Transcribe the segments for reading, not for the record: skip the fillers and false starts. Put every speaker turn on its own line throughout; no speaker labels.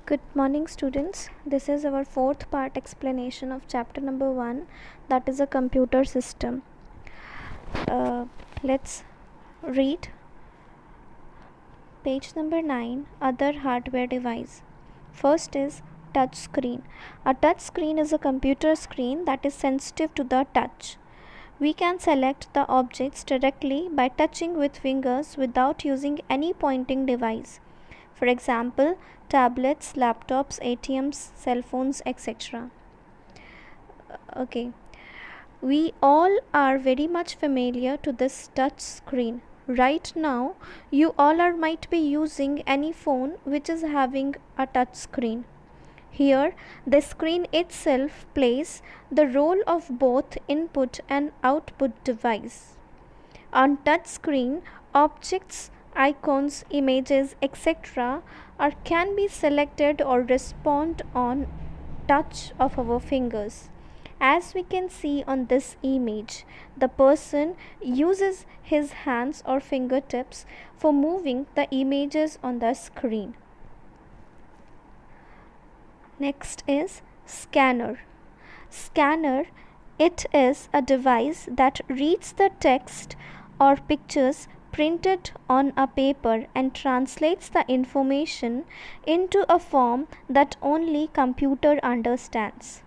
Good morning, students. This is our fourth part explanation of chapter number 1, that is a computer system. Let's read page number 9, other hardware device. First is touch screen. A touch screen is a computer screen that is sensitive to the touch. We can select the objects directly by touching with fingers without using any pointing device. For example, tablets, laptops, ATMs, cell phones, etc. Okay, we all are very much familiar to this touch screen. Right now, you all might be using any phone which is having a touch screen. Here, the screen itself plays the role of both input and output device. On touch screen, objects, icons, images, etc. can be selected or respond on touch of our fingers. As we can see on this image, the person uses his hands or fingertips for moving the images on the screen. Next is scanner. Scanner, it is a device that reads the text or pictures printed on a paper and translates the information into a form that only computer understands.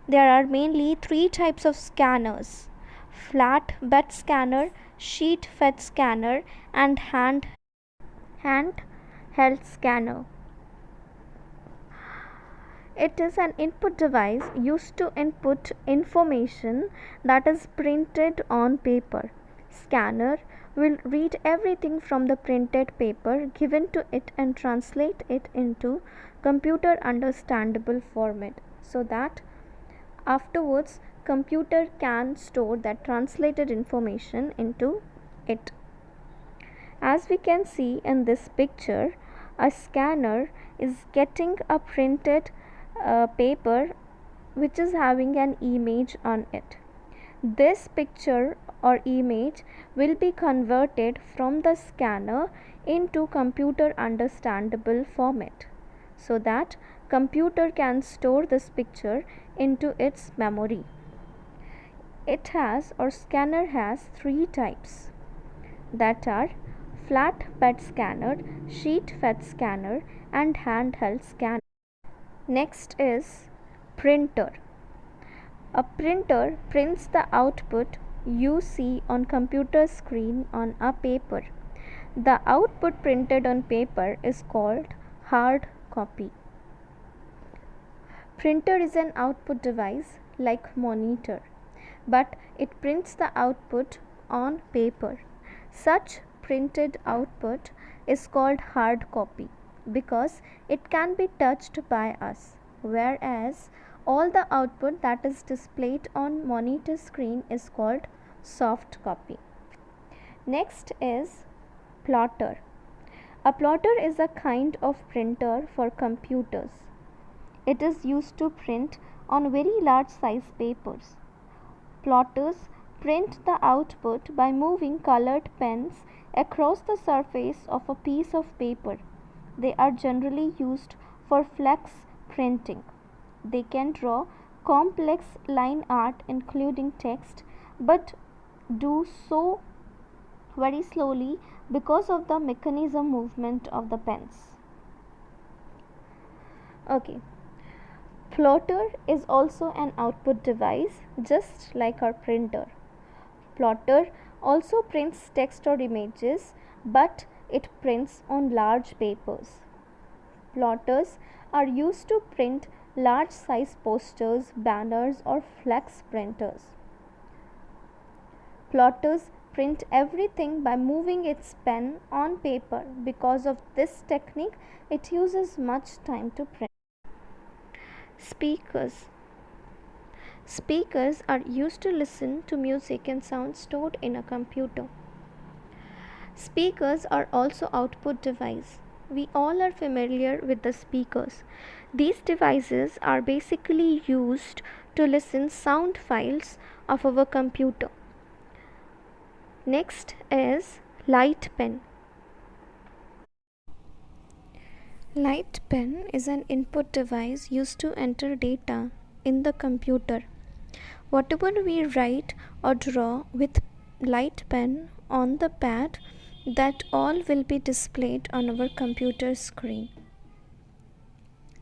There are mainly three types of scanners: flat bed scanner, sheet fed scanner, and handheld scanner. It is an input device used to input information that is printed on paper. Scanner will read everything from the printed paper given to it and translate it into computer understandable format, so that afterwards computer can store that translated information into it. As we can see in this picture, a scanner is getting a printed paper which is having an image on it. This picture or image will be converted from the scanner into computer understandable format, so that computer can store this picture into its memory. It has, or scanner has, three types, that are flat bed scanner, sheet fed scanner, and handheld scanner. Next is printer. A printer prints the output you see on computer screen on a paper. The output printed on paper is called hard copy. Printer is an output device like monitor, but it prints the output on paper. Such printed output is called hard copy because it can be touched by us, whereas all the output that is displayed on monitor screen is called soft copy. Next is plotter. A plotter is a kind of printer for computers. It is used to print on very large size papers. Plotters print the output by moving colored pens across the surface of a piece of paper. They are generally used for flex printing. They can draw complex line art including text, but do so very slowly because of the mechanism movement of the pens. Okay. Plotter is also an output device just like our printer. Plotter also prints text or images, but it prints on large papers. Plotters are used to print large size posters, banners, or flex printers. Plotters print everything by moving its pen on paper. Because of this technique, it uses much time to print. Speakers. Speakers are used to listen to music and sound stored in a computer. Speakers are also output device. We all are familiar with the speakers. These devices are basically used to listen sound files of our computer. Next is light pen. Light pen is an input device used to enter data in the computer. Whatever we write or draw with light pen on the pad, that all will be displayed on our computer screen.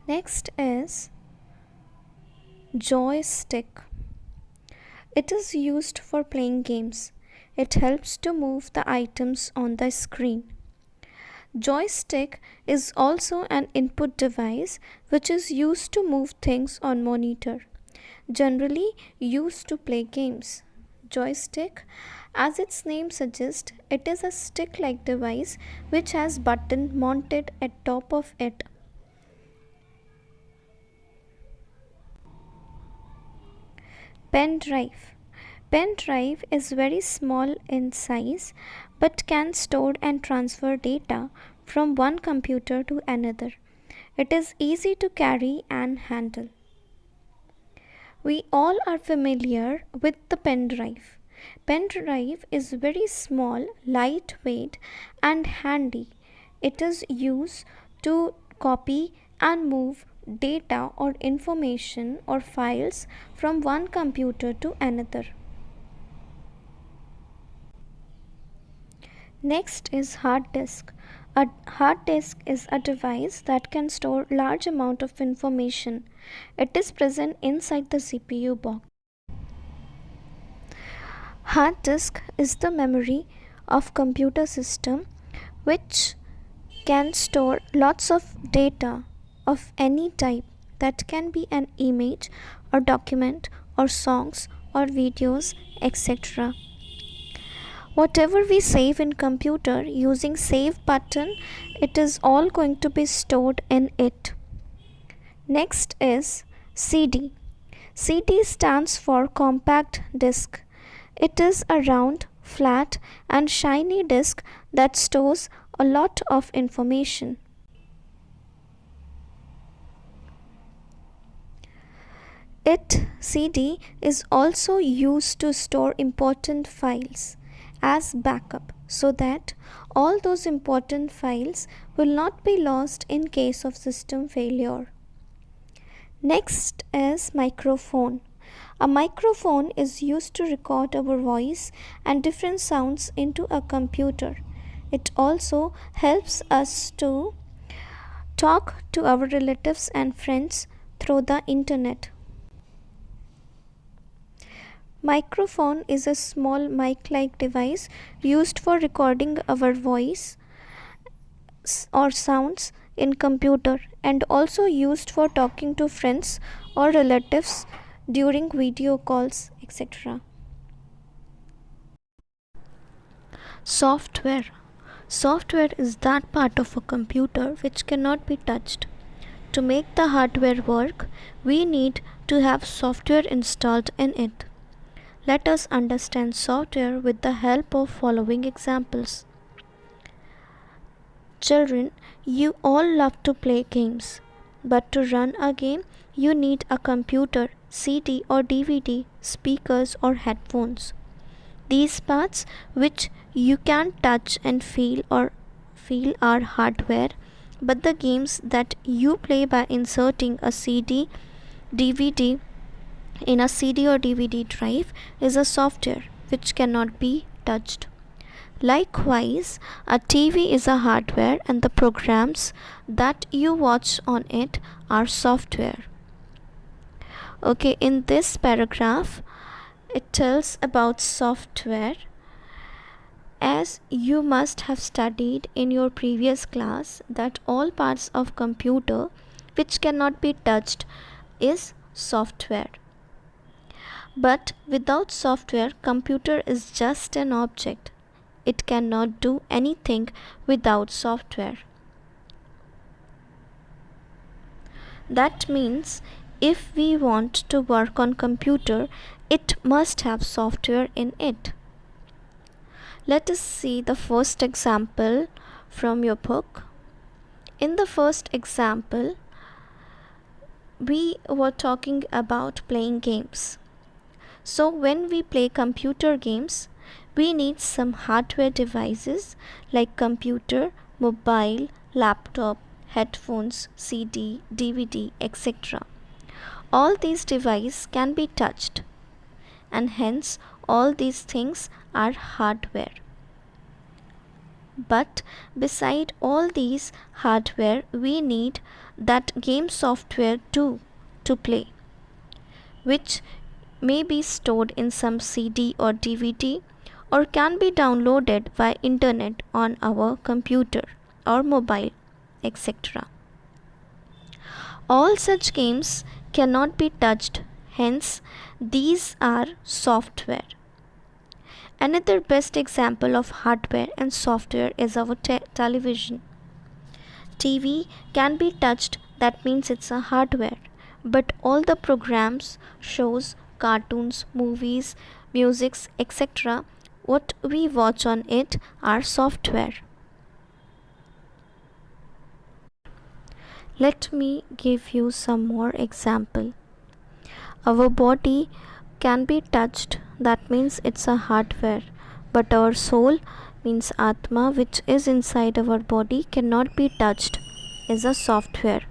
Next is joystick. It is used for playing games. It helps to move the items on the screen. Joystick is also an input device which is used to move things on monitor, generally used to play games. Joystick, as its name suggests, it is a stick-like device which has button mounted at top of it. Pen drive. Pen drive is very small in size but can store and transfer data from one computer to another. It is easy to carry and handle. We all are familiar with the pen drive. Pen drive is very small, lightweight and handy. It is used to copy and move data or information or files from one computer to another. Next is hard disk. A hard disk is a device that can store large amount of information. It is present inside the CPU box. Hard disk is the memory of computer system which can store lots of data of any type. That can be an image or document or songs or videos, etc. Whatever we save in computer using save button, it is all going to be stored in it. Next is CD. CD stands for compact disc. It is a round, flat and shiny disc that stores a lot of information. CD is also used to store important files as backup so that all those important files will not be lost in case of system failure. Next is microphone. A microphone is used to record our voice and different sounds into a computer. It also helps us to talk to our relatives and friends through the internet. Microphone is a small mic-like device used for recording our voice or sounds in computer and also used for talking to friends or relatives during video calls, etc. Software. Software is that part of a computer which cannot be touched. To make the hardware work, we need to have software installed in it. Let us understand software with the help of following examples. Children, you all love to play games, but to run a game, you need a computer, CD or DVD, speakers or headphones. These parts which you can touch and feel are hardware, but the games that you play by inserting a CD, DVD in a CD or DVD drive is a software which cannot be touched. Likewise, a TV is a hardware and the programs that you watch on it are software. Okay, in this paragraph, it tells about software. As you must have studied in your previous class that all parts of computer which cannot be touched is software. But without software, computer is just an object. It cannot do anything without software. That means if we want to work on computer, it must have software in it. Let us see the first example from your book. In the first example, we were talking about playing games. So when we play computer games, we need some hardware devices like computer, mobile, laptop, headphones, CD, DVD, etc. All these devices can be touched, and hence all these things are hardware. But beside all these hardware, we need that game software too to play, which may be stored in some CD or DVD or can be downloaded via internet on our computer or mobile, etc. All such games cannot be touched, hence these are software. Another best example of hardware and software is our television. TV can be touched, that means it's a hardware, but all the programs, shows, cartoons, movies, musics, etc., what we watch on it are software. Let me give you some more example. Our body can be touched, that means it's a hardware, but our soul, means Atma, which is inside our body, cannot be touched, is a software.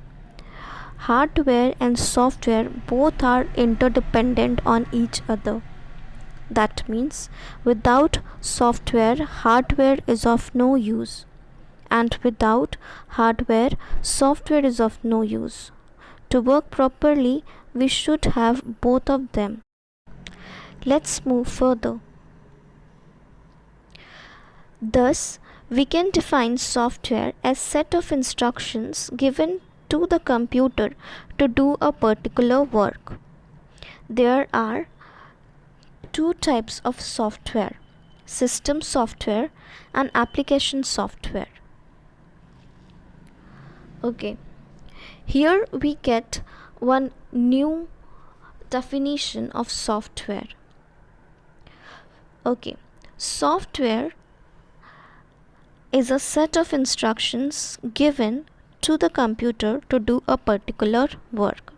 Hardware and software both are interdependent on each other. That means without software, hardware is of no use, and without hardware, software is of no use. To work properly, we should have both of them. Let's move further. Thus, we can define software as set of instructions given to the computer to do a particular work. There are two types of software: system software and application software. Okay, here we get one new definition of software. Okay, software is a set of instructions given to the computer to do a particular work.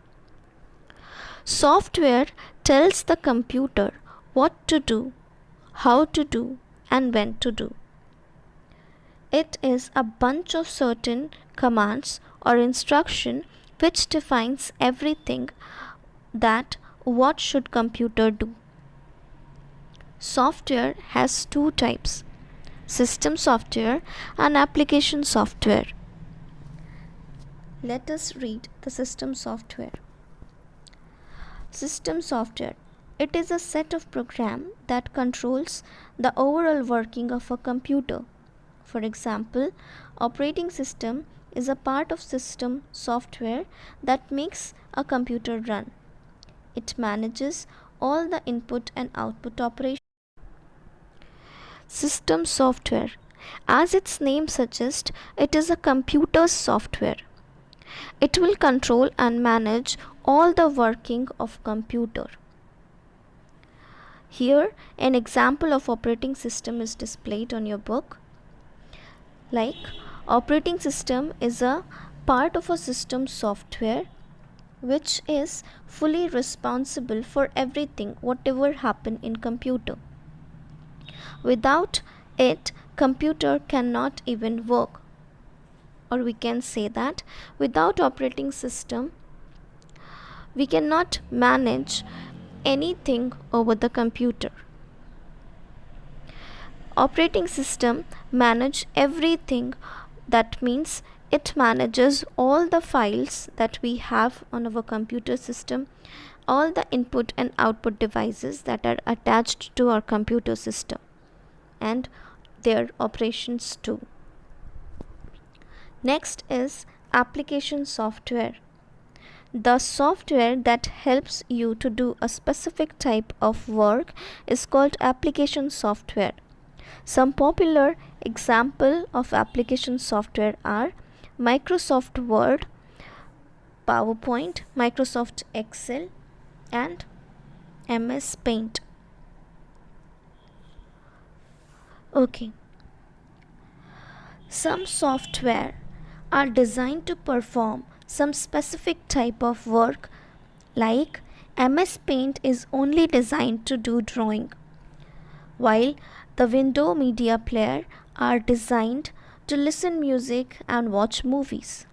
Software tells the computer what to do, how to do, and when to do. It is a bunch of certain commands or instruction which defines everything that what should computer do. Software has two types: system software and application software. Let us read the system software. System software. It is a set of programs that controls the overall working of a computer. For example, operating system is a part of system software that makes a computer run. It manages all the input and output operations. System software. As its name suggests, it is a computer's software. It will control and manage all the working of computer. Here an example of operating system is displayed on your book. Like, operating system is a part of a system software which is fully responsible for everything whatever happen in computer. Without it, computer cannot even work. Or we can say that without operating system, we cannot manage anything over the computer. Operating system manage everything. That means it manages all the files that we have on our computer system, all the input and output devices that are attached to our computer system, and their operations too. Next is application software. The software that helps you to do a specific type of work is called application software. Some popular example of application software are Microsoft Word, PowerPoint, Microsoft Excel, and MS Paint. Okay. Some software are designed to perform some specific type of work, like MS Paint is only designed to do drawing, while the Windows Media Player are designed to listen music and watch movies.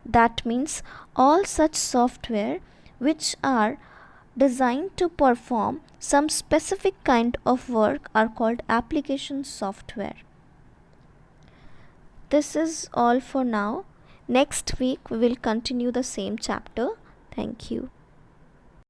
That means all such software which are designed to perform some specific kind of work are called application software. This is all for now. Next week we will continue the same chapter. Thank you.